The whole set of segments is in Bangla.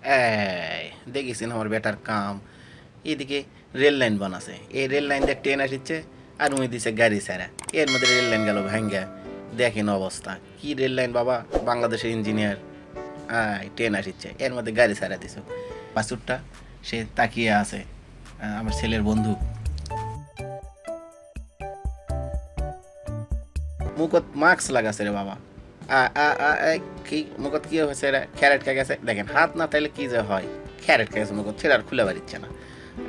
এই দেখিছেন আমার বেটার কাম। এদিকে রেল লাইন বানাছে, এই রেল লাইন দিয়ে ট্রেন আসিচ্ছে, আর উই দিছে গাড়ি ছাড়া। এর মধ্যে রেল লাইন গেল ভাঙ্গা। দেখেন অবস্থা কি রেল লাইন বাবা, বাংলাদেশের ইঞ্জিনিয়ার। ট্রেন আসিচ্ছে, এর মধ্যে গাড়ি ছাড়া দিছ। বাসুরটা সে তাকিয়ে আছে, আমার ছেলের বন্ধু। মুখত মাস্ক লাগাছে রে বাবা। কি মুখত কি হয়েছে রে? ক্যারেট খেয়ে গেছে। দেখেন হাত না তাইলে কি যে হয়, ক্যারেট খেয়ে গেছে মুখত, ছেলে আর খুলে বাড়িচ্ছে না।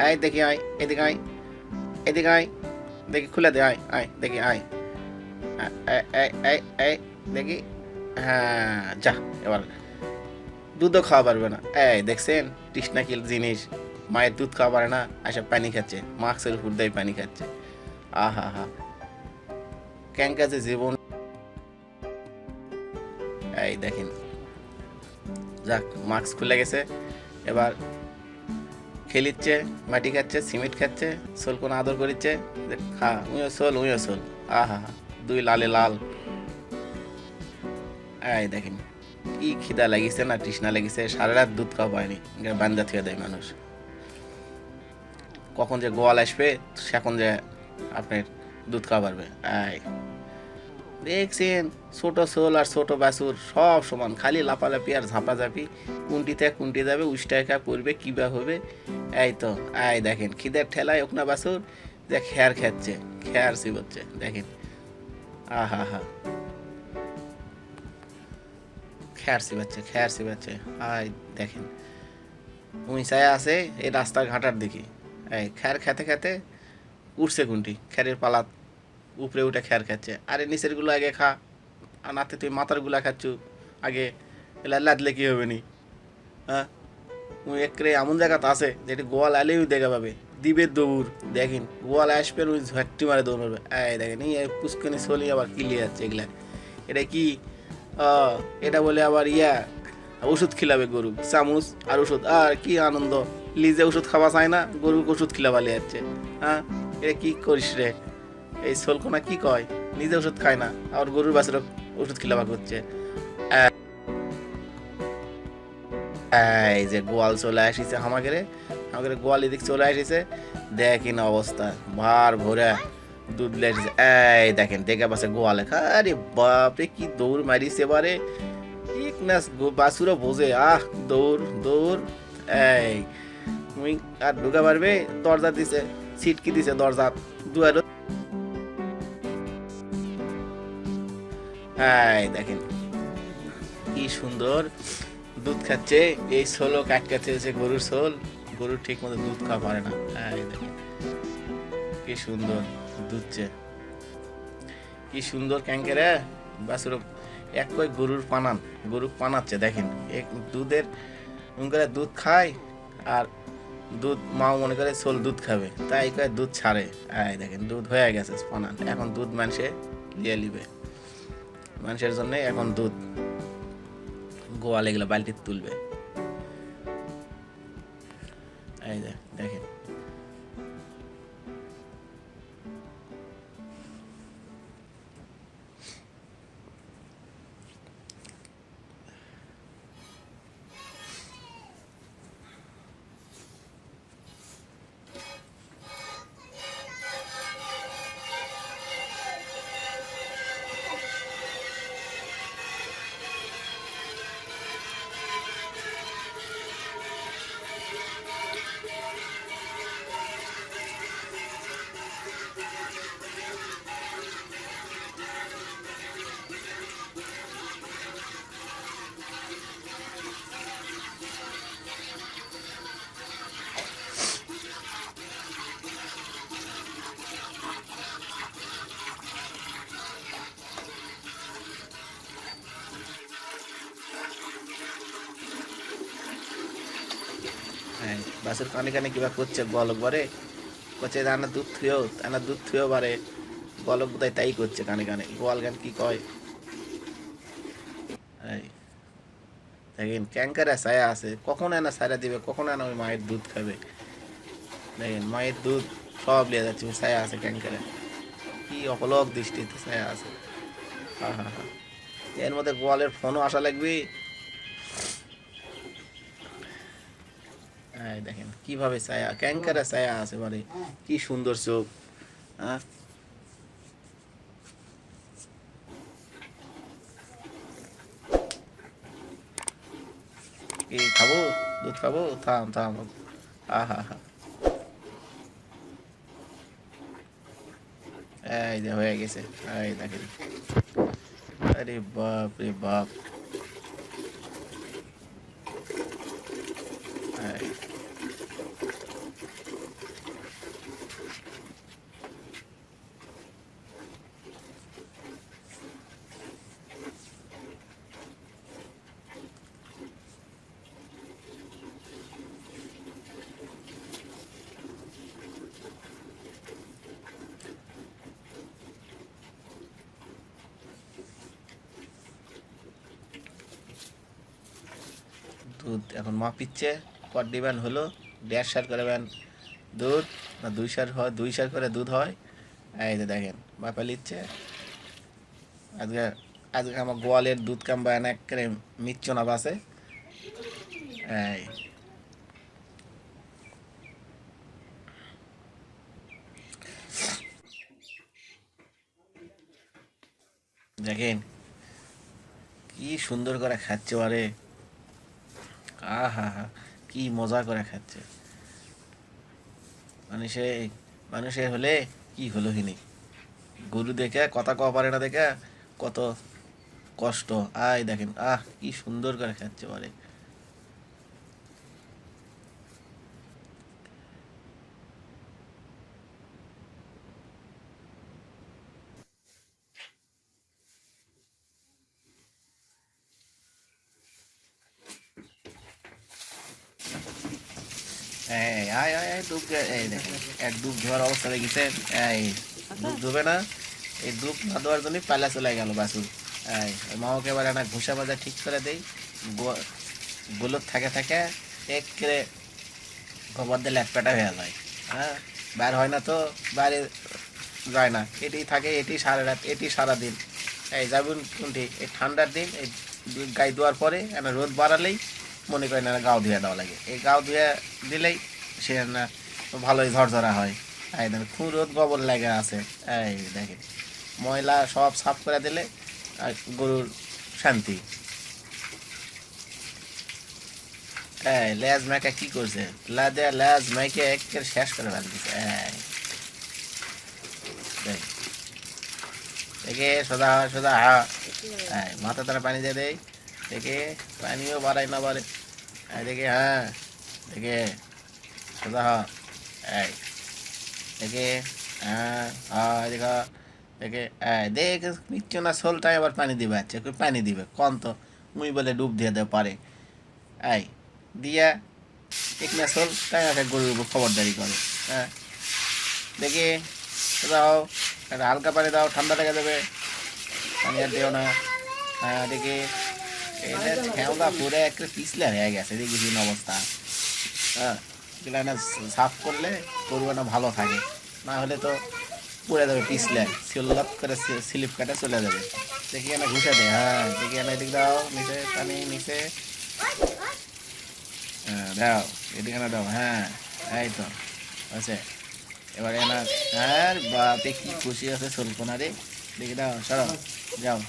আয় দেখি, আয় এদিকে, আয় এদিকে, আয় দেখি, খুলে দে, আয় আয় দেখি, আয় দেখি। হ্যাঁ যা, এবার দুধও খাওয়া পারবে না। এই দেখছেন তৃষ্ণা কি জিনিস, মায়ের দুধ খাওয়া পারে না, এসব পানি খাচ্ছে, মাস্কের উপর দিয়ে পানি খাচ্ছে। আহা হা, ক্যাঙ্কা যে জীবন। এই দেখেন, যাক মাস্ক খুলে গেছে, এবার খেলিচ্ছে, মাটি খাচ্ছে, সিমেন্ট খাচ্ছে, সোল কোনো আদর করিচ্ছে। খা, উইও সোল, উইও সোল। আহা হা, দুই লালে লাল। এই দেখেন কি খিদা লাগিছে না তৃষ্ণা লাগিছে, সারা রাত দুধ খাওয়া পায়নি, বান্দা থুয়ে দেয় মানুষ। কখন যে গোয়াল আসবে, সেখন যে আপনার দুধ খাওয়া পারবে। এই দেখছেন ছোট সোল আর ছোট বাছুর সব সমান, খালি লাপালাপি আর ঝাঁপাঝাঁপি, কুন্টিতে কুন্টি যাবে, উষ্টায় পড়বে, কিবা হবে। এই তো, এই দেখেন খিদের ঠেলায় ওকনা বাছুর যে খেয়ার খাচ্ছে, খেয়ার চিবোচ্ছে, দেখেন। আহা হা, খেয়ার চিবাচ্ছে, খেয়ার চিবাচ্ছে। আয় দেখেন উঁচায় আছে এই রাস্তার ঘাটার দিকে। এই খ্যার খেতে খেতে উঠছে কুন্টি, খ্যারের পালাত উপরে উঠে খ্যার খাচ্ছে। আরে নিচের গুলো আগে খা, আর নাতে তুই মাথার গুলা খাচ্ছু আগে, এলা লাদলে কি হবে নি? হ্যাঁ, ওই একরে এমন জায়গাতে আছে যেটি গোয়াল আলেই দেখা পাবে, দিবে দৌড়। দেখেন গোয়াল আসবে, ওই ঝাট্টি মারে দৌড় মারবে। এই দেখেন এই পুষ্কনি চলি আবার কিলি যাচ্ছে এগুলা। এটা কি, এটা বলে আবার ইয়া ওষুধ খিলাবে গরু, চামচ আর ওষুধ, আর কি আনন্দ। লিজে ওষুধ খাওয়া চায় না, গরুকে ওষুধ খিলাবালে যাচ্ছে। হ্যাঁ, এটা কি করিস রে? এই সোলকোনা কি কয়, নিজে ওষুধ খায় না, আবার গরুর বাছুর ওষুধ খিলাবা করছে। এই যে গোয়াল চলে আসিছে আমাদের, আমাদের গোয়াল এদিক চলে আসিছে। দেখেন অবস্থা, ভার ভরে দুধ লেগেছে। এই দেখেন দেখে পাশে গোয়ালে, আরে বাপরে কি দৌড় মারিছে এবারে। ঠিক না, বাছুরও বোঝে, দৌড় দৌড়। এই মুই আর ঢুকা পারবে, দরজা দিছে, ছিটকি দিছে দরজা দুয়ার। এই দেখেন কি সুন্দর দুধ খাচ্ছে। এই সোলও কাটকাচ্ছে, হচ্ছে গরুর সোল। গরুর ঠিক মতো দুধ খাওয়া পারে না। এই দেখেন কি সুন্দর দুধছে, কি সুন্দর ক্যাঙ্কেরে বাছুর। এক কই গরুর পানান, গরু পানাচ্ছে দেখেন। এক দুধের করে দুধ খায়, আর দুধ মাও মনে করে সোল দুধ খাবে, তাই কয় দুধ ছাড়ে। এই দেখেন দুধ হয়ে গেছে পানান, এখন দুধ মানুষে লিয়ে লিবে, মানুষের জন্য এখন দুধ গোয়াল এগুলো বালতি তুলবে। এই যে দেখেন, বাসের কানে কানে কিবা করছে গলক বারে, করছে আনা দুধ থুয়েও, আনা দুধ থুয়েও বারে, গলক বোধহয় তাই করছে কানে কানে। গোয়াল গান কি কয়। এই দেখেন ক্যাঙ্কারে ছায়া আছে, কখন এনা সারা দিবে, কখন এনা ওই মায়ের দুধ খাবে। দেখেন মায়ের দুধ সব লিয়ে যাচ্ছে, ছায়া আছে ক্যাঙ্কারে, কি অপলক দৃষ্টিতে ছায়া আছে। হা হা হা, এর মধ্যে গোয়ালের ফোনও আসা লাগবে। এই দেখেন কিভাবে ছায়া ক্যাঙ্কারে ছায়া আছে বারে, কি সুন্দর চোখ। হ্যাঁ, কি খাবো? দুধ খাবো? থাম থাম। আহা হা, এই যে হয়ে গেছে। এই দেখেন, আরে বাপ রে বাপ। এই, দুধ এখন মা পিচ্ছে, পর দিবেন হলো 1.5 সার করবেন দুধ, না 2 সার হয়, 2 সার করে দুধ হয়। এই যে দেখেন বাপা লিচ্ছে। আজকে আজকে আমার গোয়ালের দুধ কামবা এনে করে মিচ্ছনা বাসে। এই দেখেন কি সুন্দর করে খাচ্ছে আরে। আহা হা, কি মজা করে খাচ্ছে। মানুষে মানুষের হলে কি হলো হিনি, গরু দেখে কথা কওয়া পারে না দেখে কত কষ্ট। আয় দেখেন, কি সুন্দর করে খাচ্ছে পারে। এই আয় আয় আয় ডুব এই দেখেন, এক ডুব ধোয়ার অবস্থা দেখেছেন। এই ডুব ধোবে না, এই ডুব না দেওয়ার জন্য পালা চলে গেল বাসুর। এই মাওকে এবার একটা ঘুষা মাজা ঠিক করে দেই, গোলত থাকে থাকে একেবারে গোবর দিয়ে ল্যাটপাটা হয়ে যায়। হ্যাঁ, বার হয় না তো, বাইরে যায় না, এটি থাকে, এটি সারা রাত, এটি সারাদিন। এই যাবেন কোনটি, এই ঠান্ডার দিন এই গায়ে ধোয়ার পরে একটা রোদ বাড়ালেই মনে করেন না গাও ধুয়ে দেওয়া লাগে, এই গাও ধুয়ে দিলেই সে না ভালোই ঝরঝরা হয়। এই দেখেন খুব রোদ গোবর লাগে আছে। এই দেখেন ময়লা সব সাফ করে দিলে আর গরুর শান্তি। এই লেজ মেকা কি করছে, লেজ মেকে একের শেষ করে ফেল দিছে। এই দেখ, দেখে সোজা হয়, সোজা হা। এই মাথা তারা পানি দিয়ে দেয়, দেখে পানিও বাড়ায় না বাড়ে। এই দেখে, হ্যাঁ দেখে সোজা হ। এই দেখে, হ্যাঁ হয় দেখা, দেখে দেখ নিচ্ছ না শোলটাই আবার পানি দিবে, আচ্ছা পানি দিবে কন তো, মুই বলে ডুব দিয়ে দেবে পারে। এই দিয়া এক না শোল তাই একটা গরুর উপর খবরদারি করে। হ্যাঁ দেখে সোজা হও, একটা হালকা পানি দাও, ঠান্ডা লেগে যাবে, পানি আর দিও না। হ্যাঁ দেখে এটা খেওলা পুরে একটা পিছলা হয়ে গেছে দেখেছি অবস্থা। হ্যাঁ, এগুলো না সাফ করলে গরুটা ভালো থাকে, না হলে তো পড়ে যাবে পিছলে, সিল্লাপ করে স্লিপ কাটে চলে যাবে। দেখি এনে ঘুষে দে, হ্যাঁ দেখি এনে এদিক দাও, নিচে পানি নিচে, হ্যাঁ দাও, এদিকে না দাও, হ্যাঁ এই তো আছে। এবার এনা, হ্যাঁ বাপে কি খুশি আছে সলকোনা রে, দেখি দাও সরো, যাও।